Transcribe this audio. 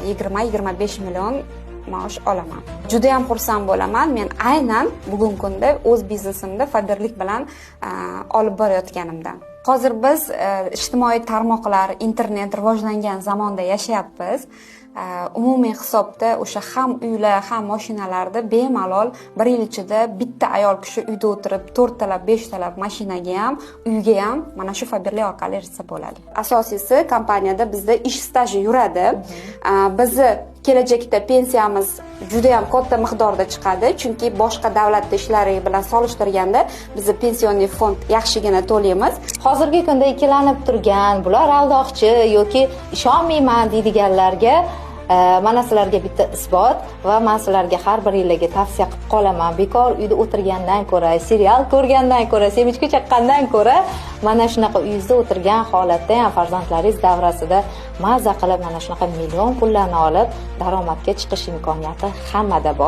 20-25 million maosh olaman. Juda ham xursand bo'laman. Men aynan bugungi kunda o'z biznesimda fabrlik bilan olib borayotganimdan. Hozir biz ijtimoiy tarmoqlar, internet rivojlangan zamonda yashayapmiz. Umumiy hisobda o'sha ham uylar, ham mashinalarda bemalol bir yil ichida bitta ayol kishi uyda o'tirib 4 talab, 5 talab mashinaga ham, uyga ham mana shu fabrlik orqali erishsa bo'ladi. Asosiysi kompaniyada bizda ish staji yuradi. Bizni kelajakda pensiyamiz juda ham katta miqdorda chiqadi, chunki boshqa davlat ishlari bilan solishtirganda bizni pensioniy fond yaxshigina to'laymiz. Hozirgi kunda ikkilanib turgan, bular aldoqchi yoki ishonmayman deydiganlarga mana sizlarga bitta isbot va men sizlarga har bir yillarga tavsiya qilib qolaman. Bekor uyda o'tirgandan ko'ra, serial ko'rgandan ko'ra, semichka chaqqandan ko'ra, mana shunaqa uyingizda o'tirgan holatda ham farzandlaringiz davrasida maza qilib mana shunaqa million pullarni olib daromadga chiqish imkoniyati hammada bor.